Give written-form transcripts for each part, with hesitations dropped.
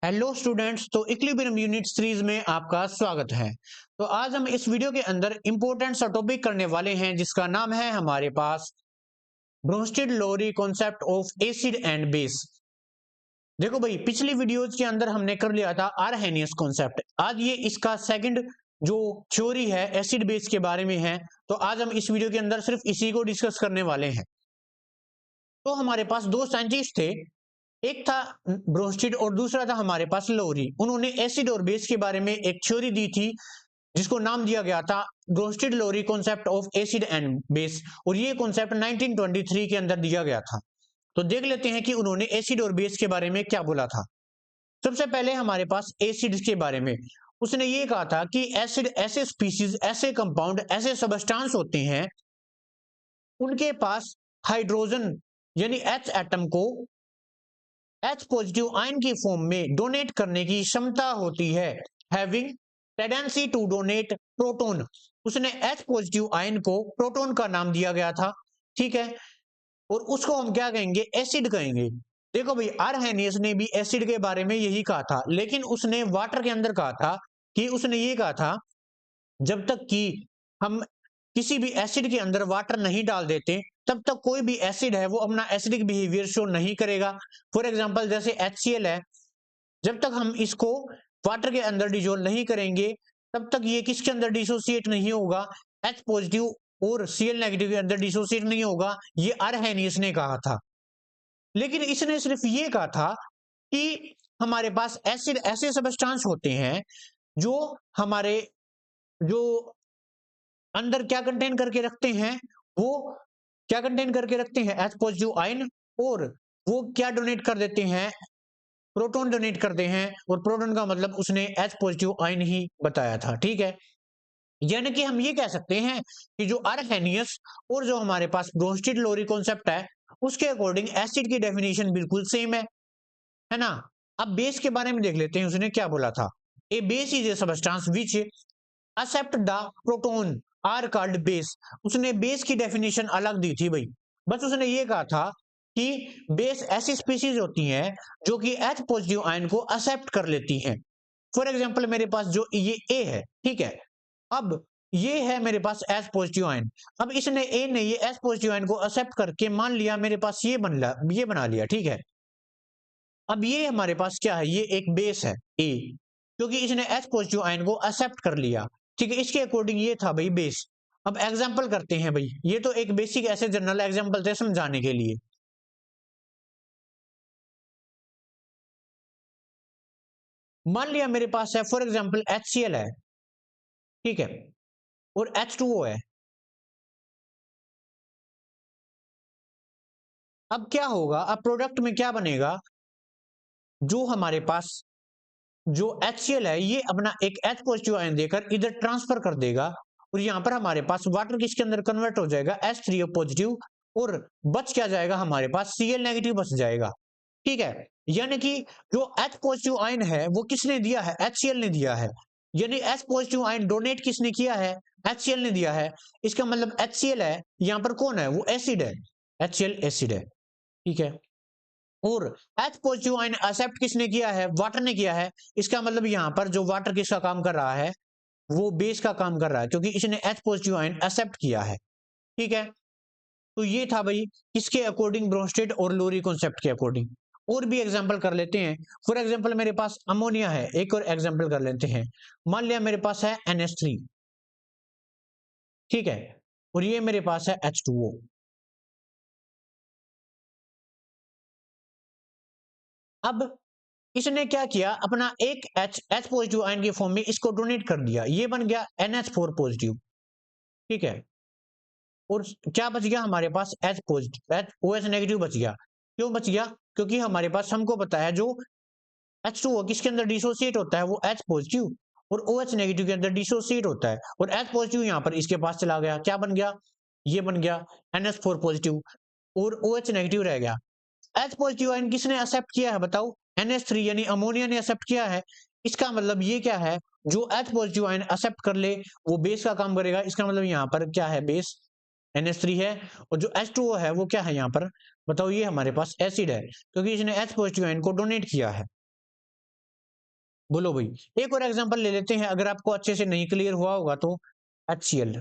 Hello students. तो equilibrium unit series में आपका स्वागत है। तो आज हम इस वीडियो के अंदर इंपॉर्टेंट सा टॉपिक करने वाले हैं जिसका नाम है हमारे पास Bronsted Lowry concept of acid and base. देखो भाई, पिछली वीडियोज के अंदर हमने कर लिया था आर्हेनियस कॉन्सेप्ट। आज ये इसका सेकंड जो थ्योरी है एसिड बेस के बारे में है। तो आज हम इस वीडियो के अंदर सिर्फ इसी को डिस्कस करने वाले हैं। तो हमारे पास दो साइंटिस्ट थे, एक था ब्रोंस्टेड और दूसरा था हमारे पास लोरी। उन्होंने एसिड और बेस के बारे में एक थ्योरी दी थी जिसको नाम दिया गया था Bronsted Lowry concept of acid and base, और ये कॉन्सेप्ट 1923 के अंदर दिया गया था। तो देख लेते हैं कि उन्होंने एसिड और बेस के बारे में क्या बोला था। सबसे पहले हमारे पास एसिड के बारे में उसने ये कहा था कि एसिड ऐसे स्पीसीज, ऐसे कंपाउंड, ऐसे सबस्टांस होते हैं उनके पास हाइड्रोजन यानी एच एटम को एच पॉजिटिव आयन की फॉर्म में डोनेट करने की क्षमता होती है, having tendency to donate proton. उसने एच पॉजिटिव आयन को प्रोटोन का नाम दिया गया था, ठीक है। और उसको हम क्या कहेंगे, एसिड कहेंगे। देखो भाई, आर्हेनियस ने भी एसिड के बारे में यही कहा था, लेकिन उसने वाटर के अंदर कहा था कि उसने ये कहा था जब तक कि हम किसी भी एसिड के अंदर वाटर नहीं डाल देते तब तक कोई भी एसिड है वो अपना एसिडिक बिहेवियर शो नहीं करेगा। फॉर एग्जांपल जैसे HCl है, जब तक हम इसको वाटर के अंदर डिजोल्व नहीं करेंगे तब तक ये किसके अंदर डिसोसिएट नहीं होगा, H पॉजिटिव और Cl नेगेटिव के अंदर डिसोसिएट नहीं होगा। ये आर्हेनियस ने कहा था। लेकिन इसने सिर्फ ये कहा था कि हमारे पास एसिड ऐसे सबस्टांस होते हैं जो हमारे जो अंदर क्या कंटेन करके रखते हैं, वो क्या कंटेन करके रखते हैं, एच पॉजिटिव आयन। और वो क्या डोनेट कर देते हैं, प्रोटॉन डोनेट करते हैं। और प्रोटॉन का मतलब उसने एच पॉजिटिव आयन ही बताया था, ठीक है। यानी कि हम ये कह सकते हैं कि जो आर्हेनियस और जो हमारे पास ब्रोंस्टेड लोरी कॉन्सेप्ट है उसके अकॉर्डिंग एसिड की डेफिनेशन बिल्कुल सेम है ना। अब बेस के बारे में देख लेते हैं, उसने क्या बोला था। A base is a substance which accept the proton are called base. उसने बेस की डेफिनेशन अलग दी थी भाई। बस उसने ये कहा था कि बेस ऐसी स्पीसीज होती हैं जो कि एच पॉजिटिव आयन को एक्सेप्ट कर लेती हैं। फॉर एग्जांपल मेरे पास जो ये ए है, ठीक है। अब ये है मेरे पास एच पॉजिटिव आयन। अब इसने ए ने ये एच पॉजिटिव आयन को एक्सेप्ट करके मान लिया मेरे पास ये बना लिया, ठीक है। अब ये हमारे पास क्या है, ये एक बेस है ए, क्योंकि इसने एच पॉजिटिव आयन को एक्सेप्ट कर लिया, ठीक है। इसके अकॉर्डिंग ये था भाई बेस। अब एग्जांपल करते हैं भाई, ये तो एक बेसिक ऐसे जनरल एग्जांपल थे समझाने के लिए। मान लिया मेरे पास है फॉर एग्जांपल HCl है, ठीक है, और H2O है। अब क्या होगा, अब प्रोडक्ट में क्या बनेगा, जो हमारे पास जो HCl है ये अपना एक H पॉजिटिव आयन देकर इधर ट्रांसफर कर देगा, और यहां पर हमारे पास वाटर किसके अंदर कन्वर्ट हो जाएगा, H3O पॉजिटिव। और बच क्या जाएगा, हमारे पास Cl नेगेटिव बच जाएगा, ठीक है। यानी कि जो H पॉजिटिव आयन है वो किसने दिया है, HCl ने दिया है। यानी H पॉजिटिव आयन डोनेट किसने किया है, HCl ने दिया है। इसका मतलब HCl है, यहां पर कौन है, वो एसिड है, HCl एसिड है, ठीक है। और H पॉजिटिव आयन एक्सेप्ट किसने किया है, वाटर ने किया है। इसका मतलब यहां पर जो वाटर किसका काम कर रहा है, वो बेस का काम कर रहा है, क्योंकि इसने H पॉजिटिव आयन एक्सेप्ट किया है, ठीक है। तो ये था भाई किसके अकॉर्डिंग, ब्रोंस्टेड और लोरी कॉन्सेप्ट के अकॉर्डिंग। और भी एग्जांपल कर लेते हैं। फॉर एग्जांपल मेरे पास अमोनिया है, एक और एग्जांपल कर लेते हैं। मान लिया मेरे पास है NH3, ठीक है, और ये मेरे पास है H2O। अब इसने क्या किया, अपना एक एच पॉजिटिव आयन की फॉर्म में इसको डोनेट कर दिया, ये बन गया NH4 पॉजिटिव, ठीक है। और क्या बच गया हमारे पास, एच पॉजिटिव, OH नेगेटिव बच गया। क्यों बच गया, क्योंकि हमारे पास हमको पता है जो H2O किसके अंदर डिसोसिएट होता है, वो H पॉजिटिव, और OH नेगेटिव के अंदर डिसोसिएट होता है। और H पॉजिटिव यहाँ पर इसके पास चला गया, क्या बन गया, ये बन गया NH4 पॉजिटिव, और OH नेगेटिव रह गया। एच पॉजिटिव आयन किसने एक्सेप्ट किया है बताओ, NH3 यानी अमोनिया ने एक्सेप्ट किया है। इसका मतलब ये क्या है, जो H पॉजिटिव आयन एक्सेप्ट कर ले वो बेस का काम करेगा। इसका मतलब यहाँ पर क्या है, बेस NH3 है। और जो H2O है वो क्या है यहाँ पर, बताओ, ये हमारे पास एसिड है, क्योंकि इसने H पॉजिटिव आयन को डोनेट किया है। बोलो भाई। एक और एग्जांपल ले लेते हैं, अगर आपको अच्छे से नहीं क्लियर हुआ होगा तो HCl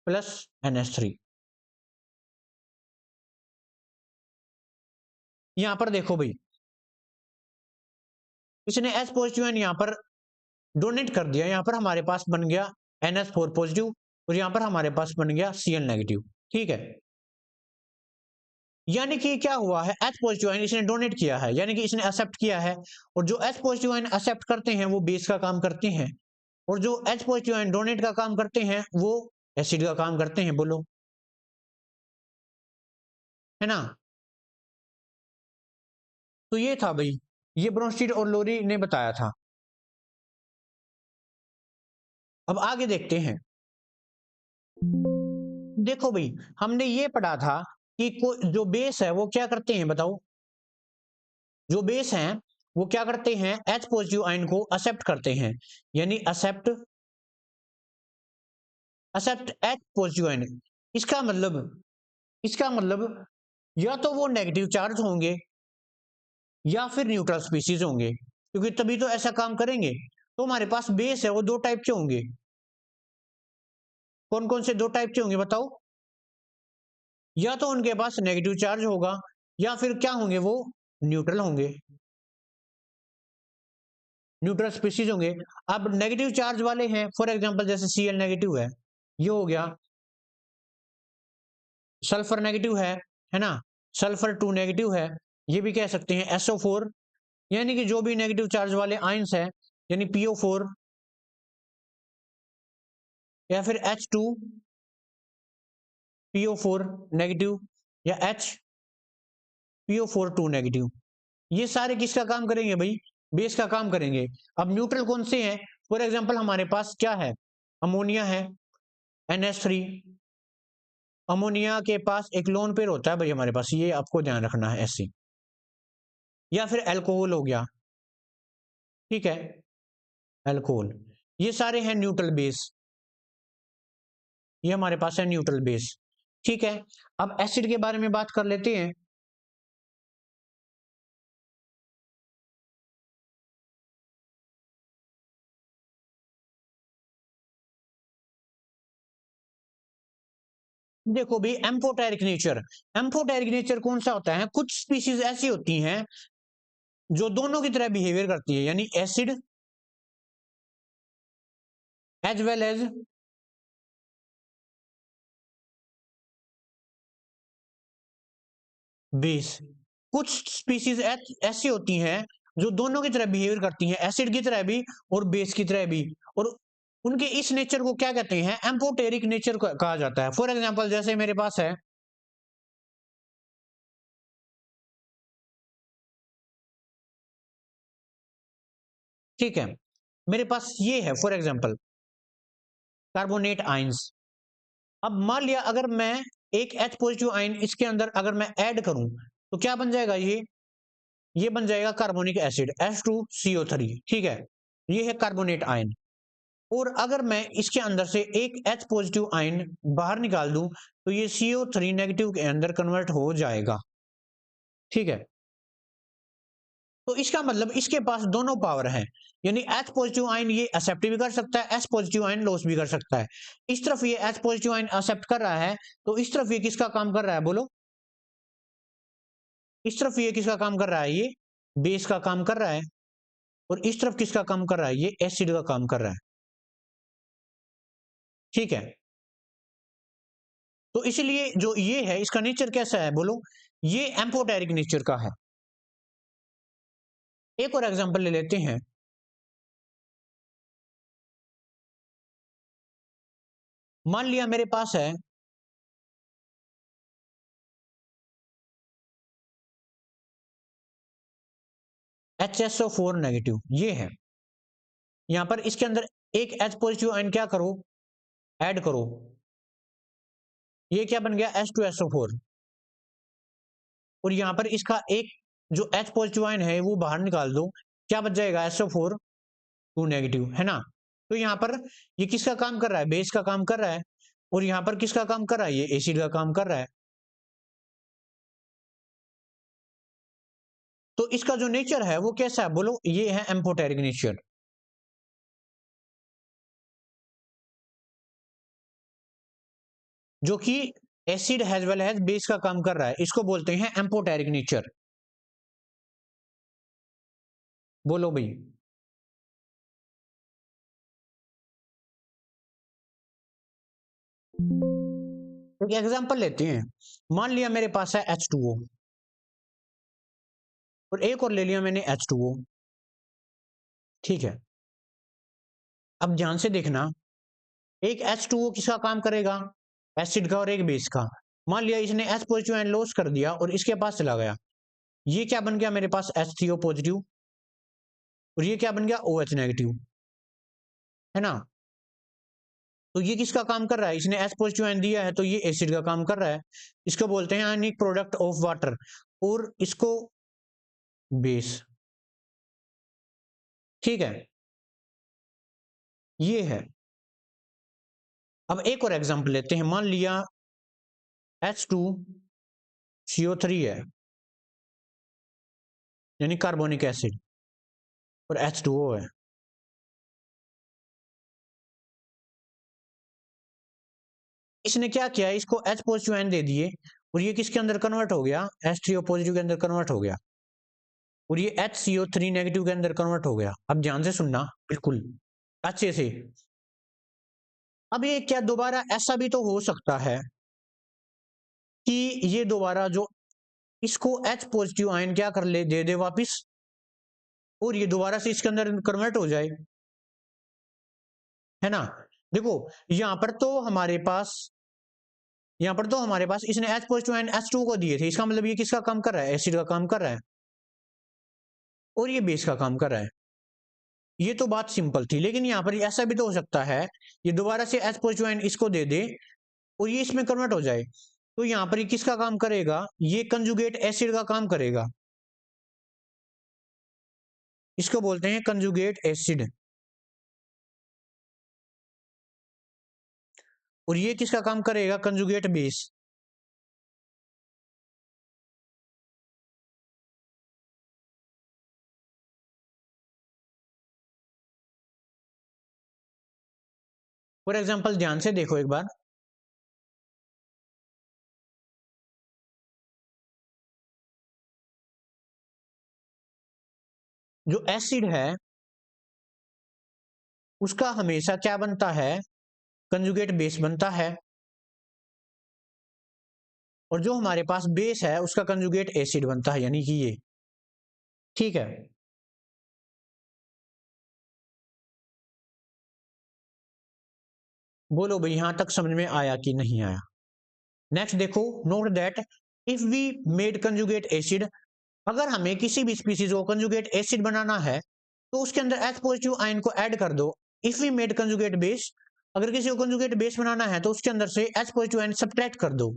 प्लस NH3। यहां पर देखो भाई, इसने H पॉजिटिव आयन यहां पर डोनेट कर दिया, यहां पर हमारे पास बन गया NH4 पॉजिटिव और यहां पर हमारे पास बन गया Cl नेगेटिव। ठीक है, यानी कि क्या हुआ है, H पॉजिटिव आयन इसने डोनेट किया है, यानी कि इसने एक्सेप्ट किया है, और जो H पॉजिटिव आयन एक्सेप्ट करते हैं वो बेस का काम करते हैं, और जो H पॉजिटिव आयन डोनेट का काम करते हैं वो एसिड का काम करते हैं। बोलो, है ना। तो ये था भाई, ये ब्रोंस्टीड और लोरी ने बताया था। अब आगे देखते हैं। देखो भाई, हमने ये पढ़ा था कि जो बेस है वो क्या करते हैं, बताओ। जो बेस हैं वो क्या करते हैं, H पॉजिटिव आयन को एक्सेप्ट करते हैं, यानी accept accept H positive ion. इसका मतलब इसका मतलब या तो वो नेगेटिव चार्ज होंगे या फिर न्यूट्रल स्पीशीज होंगे, क्योंकि तभी तो ऐसा काम करेंगे। तो हमारे पास बेस है वो दो टाइप के होंगे। कौन कौन से दो टाइप के होंगे बताओ। या तो उनके पास नेगेटिव चार्ज होगा या फिर क्या होंगे, वो न्यूट्रल होंगे, न्यूट्रल स्पीशीज होंगे। अब नेगेटिव चार्ज वाले हैं, फॉर एग्जांपल जैसे Cl नेगेटिव है, ये हो गया। सल्फर नेगेटिव है ना, सल्फर 2 नेगेटिव है, ये भी कह सकते हैं SO4, यानी कि जो भी नेगेटिव चार्ज वाले आयंस है, यानी PO4 या फिर H2 PO4 नेगेटिव या H PO4 2 नेगेटिव, ये सारे किसका काम करेंगे भाई, बेस का काम करेंगे। अब न्यूट्रल कौन से हैं, फॉर एग्जांपल हमारे पास क्या है, अमोनिया है NH3। अमोनिया के पास एक लोन पेयर होता है भाई हमारे पास, ये आपको ध्यान रखना है ऐसे। या फिर अल्कोहल हो गया, ठीक है, अल्कोहल। ये सारे हैं न्यूट्रल बेस, ये हमारे पास है न्यूट्रल बेस। ठीक है, अब एसिड के बारे में बात कर लेते हैं। देखो भी एम्फोटेरिक नेचर कौन सा होता है, कुछ स्पीशीज ऐसी होती हैं जो दोनों की तरह बिहेवियर करती है, यानी acid as well as base. कुछ स्पीशीज ऐसी होती हैं जो दोनों की तरह बिहेवियर करती हैं, एसिड की तरह भी और बेस की तरह भी, और उनके इस नेचर को क्या कहते हैं, एम्फोटेरिक नेचर कहा जाता है। फॉर एग्जांपल जैसे मेरे पास है, ठीक है, मेरे पास ये है फॉर एग्जांपल कार्बोनेट आयंस। अब मान लिया अगर मैं एक H पॉजिटिव आयन इसके अंदर अगर मैं ऐड करूं तो क्या बन जाएगा, ये बन जाएगा कार्बोनिक एसिड H2CO3। ठीक है, ये है कार्बोनेट आयन। और अगर मैं इसके अंदर से एक H पॉजिटिव आयन बाहर निकाल दूं तो ये CO3 नेगेटिव के अंदर कन्वर्ट हो जाएगा। ठीक है, तो इसका मतलब इसके पास दोनों पावर है, यानी H पॉजिटिव आयन ये एक्सेप्ट भी कर सकता है, H पॉजिटिव आयन लॉस भी कर सकता है। इस तरफ ये H पॉजिटिव आयन एक्सेप्ट कर रहा है तो इस तरफ ये किसका काम कर रहा है, बोलो। इस तरफ ये किसका काम कर रहा है, ये बेस का काम कर रहा है, और इस तरफ किसका काम कर रहा है, ये एसिड का काम कर रहा है। ठीक है, तो इसलिए जो ये है इसका नेचर कैसा है, बोलो, ये एम्फोटेरिक नेचर का है। एक और एग्जांपल ले लेते हैं। मान लिया मेरे पास है HSO4 नेगेटिव, ये है। यहां पर इसके अंदर एक H पॉजिटिव आयन क्या करो, ऐड करो, ये क्या बन गया H2SO4। और यहां पर इसका एक जो H पॉजिटिव आयन है वो बाहर निकाल दो, क्या बच जाएगा SO4 2 नेगेटिव, है ना। तो यहां पर ये किसका काम कर रहा है, बेस का काम कर रहा है, और यहां पर किसका काम कर रहा है, ये एसिड का काम कर रहा है। तो इसका जो नेचर है वो कैसा है, बोलो, ये है एम्फोटेरिक नेचर, जो कि acid as well as base का काम कर रहा है, इसको बोलते हैं एम्फोटेरिक नेचर। बोलो भाई। एक एग्जांपल लेते हैं, मान लिया मेरे पास है H2O और एक और ले लिया मैंने H2O। ठीक है, अब ध्यान से देखना, एक H2O किसका काम करेगा, एसिड का, और एक बेस का। मान लिया इसने H पॉजिटिव आयन लॉस कर दिया और इसके पास चला गया, ये क्या बन गया मेरे पास H3O पॉजिटिव, और ये क्या बन गया OH नेगेटिव, है ना। तो ये किसका काम कर रहा है, इसने H पॉजिटिव आयन दिया है तो ये एसिड का काम कर रहा है, इसको बोलते हैं आयनिक प्रोडक्ट ऑफ वाटर, और इसको बेस। ठीक है, ये है। अब एक और एग्जांपल लेते हैं, मान लिया H2CO3 है, यानी कार्बोनिक एसिड, और H2O है। इसने क्या किया, इसको H पॉजिटिव आयन दे दिए और ये किसके अंदर कन्वर्ट हो गया, H3O पॉजिटिव के अंदर कन्वर्ट हो गया, और ये HCO3 नेगेटिव के अंदर कन्वर्ट हो गया। अब ध्यान से सुनना बिल्कुल अच्छे से। अब ये क्या दोबारा ऐसा भी तो हो सकता है कि ये दोबारा जो इसको H पॉजिटिव आयन क्या कर ले, दे दे वापिस, और ये दोबारा से इसके अंदर कन्वर्ट हो जाए, है ना। देखो, यहां पर तो हमारे पास इसने H पॉजिटिव आयन H2 को दिए थे, इसका मतलब ये किसका काम कर रहा है, एसिड का काम कर रहा है, और ये बेस का काम कर रहा है। ये तो बात सिंपल थी, लेकिन यहाँ पर ऐसा भी तो हो सकता है, ये दोबारा से H पॉजिटिव आयन इसको दे दे और ये इसमें कन्वर्ट हो जाए, तो यहाँ पर ये किसका काम करेगा, ये कंजुगेट एसिड का काम करेगा, इसको बोलते हैं कंजुगेट एसिड। और ये किसका काम करेगा, कंजुगेट बेस। फॉर एग्जाम्पल ध्यान से देखो एक बार, जो एसिड है उसका हमेशा क्या बनता है, कंजुगेट बेस बनता है, और जो हमारे पास बेस है उसका कंजुगेट एसिड बनता है, यानी कि ये। ठीक है, बोलो भाई यहां तक समझ में आया कि नहीं आया। नेक्स्ट देखो, note that if we made conjugate acid, अगर हमें किसी भी स्पीसीज को कंजुगेट एसिड बनाना है तो उसके अंदर H पॉजिटिव आयन को ऐड कर दो। If we made conjugate base, अगर किसी को कंजुगेट बेस बनाना है तो उसके अंदर से H पॉजिटिव आयन सब्ट्रैक्ट कर दो।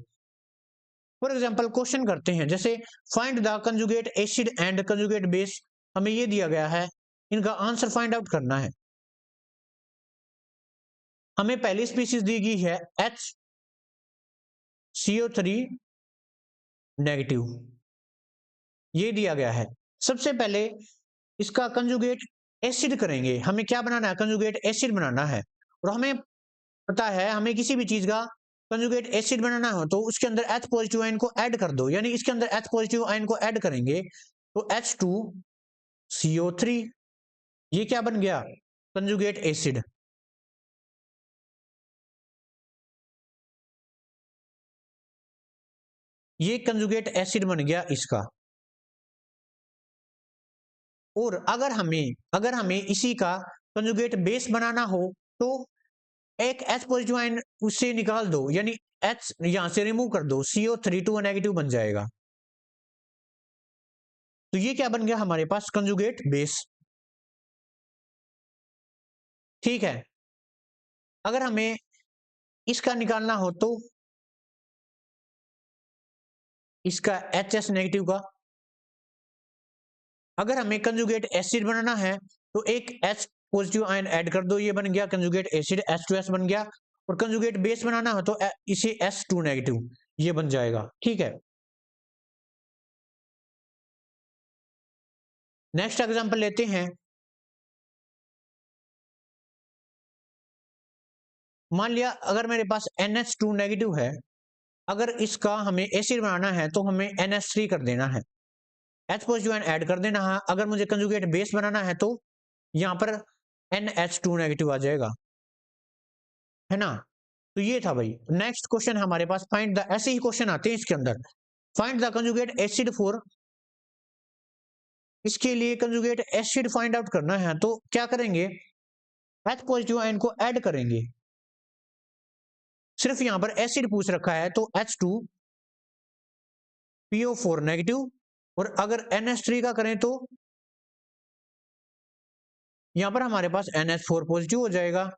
फॉर एग्जांपल क्वेश्चन करते हैं, जैसे find the conjugate acid and conjugate base, हमें ये दिया गया है, इनका आंसर फाइंड आउट करना है। हमें पहली स्पीसीज दी गई है HCO3 नेगेटिव, ये दिया गया है। सबसे पहले इसका कंजुगेट एसिड करेंगे, हमें क्या बनाना है, कंजुगेट एसिड बनाना है, और हमें पता है हमें किसी भी चीज का कंजुगेट एसिड बनाना हो तो उसके अंदर H पॉजिटिव आयन को ऐड कर दो, यानी इसके अंदर H पॉजिटिव आयन को ऐड करेंगे तो H2CO3, ये क्या बन गया, कंजुगेट एसिड। ये कंजुगेट एसिड बन गया इसका। और अगर हमें इसी का कंजुगेट बेस बनाना हो तो एक H पॉजिटिव आयन उससे निकाल दो, यानी H यहां से रिमूव कर दो, CO3 2 नेगेटिव बन जाएगा, तो ये क्या बन गया हमारे पास, कंजुगेट बेस। ठीक है, अगर हमें इसका निकालना हो तो इसका HS नेगेटिव का, अगर हमें कंजुगेट एसिड बनाना है तो एक H पॉजिटिव आयन ऐड कर दो, ये बन गया कंजुगेट एसिड, H2S बन गया, और कंजुगेट बेस बनाना हो तो इसे S2 नेगेटिव, ये बन जाएगा। ठीक है, नेक्स्ट एग्जांपल लेते हैं। मान लिया अगर मेरे पास NH2 नेगेटिव है, अगर इसका हमें एसिड बनाना है तो हमें NH3 कर देना है, H पॉजिटिव आयन ऐड कर देना है। अगर मुझे कंजुगेट बेस बनाना है तो यहाँ पर NH2 नेगेटिव आ जाएगा, है ना। तो ये था भाई। नेक्स्ट क्वेश्चन हमारे पास फाइंड द, ऐसे ही क्वेश्चन आते हैं इसके अंदर, find the conjugate acid for. इसके लिए कंजुगेट एसिड फाइंड आउट करना है तो क्या करेंगे, H पॉजिटिव आयन को ऐड करेंगे। सिर्फ यहां पर एसिड पूछ रखा है तो H2PO4 नेगेटिव, और अगर NH3 का करें तो यहां पर हमारे पास NH4 पॉजिटिव हो जाएगा।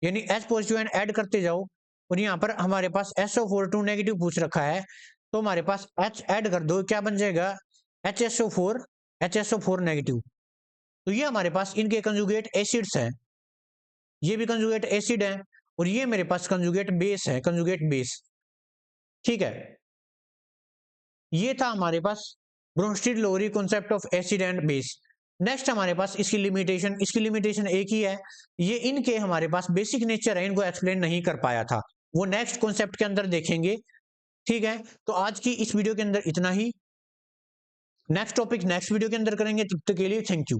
यानी H पॉजिटिव आयन ऐड करते जाओ, और यहां पर हमारे पास SO4 नेगेटिव पूछ रखा है तो हमारे पास H ऐड कर दो, क्या बन जाएगा, HSO4 नेगेटिव। तो ये हमारे पास इनके कंजुगेट एसिड्स हैं, ये भी कंजुगेट एसिड है, और ये मेरे पास कंजुगेट बेस है, कंजुगेट बेस। ठीक है, ये था हमारे पास Bronsted Lowry concept of acid and base. Next हमारे पास इसकी लिमिटेशन, इसकी लिमिटेशन एक ही है, ये इनके हमारे पास बेसिक नेचर है, इनको एक्सप्लेन नहीं कर पाया था, वो नेक्स्ट कॉन्सेप्ट के अंदर देखेंगे। ठीक है, तो आज की इस वीडियो के अंदर इतना ही। नेक्स्ट टॉपिक नेक्स्ट वीडियो के अंदर करेंगे, तब तक के लिए थैंक यू।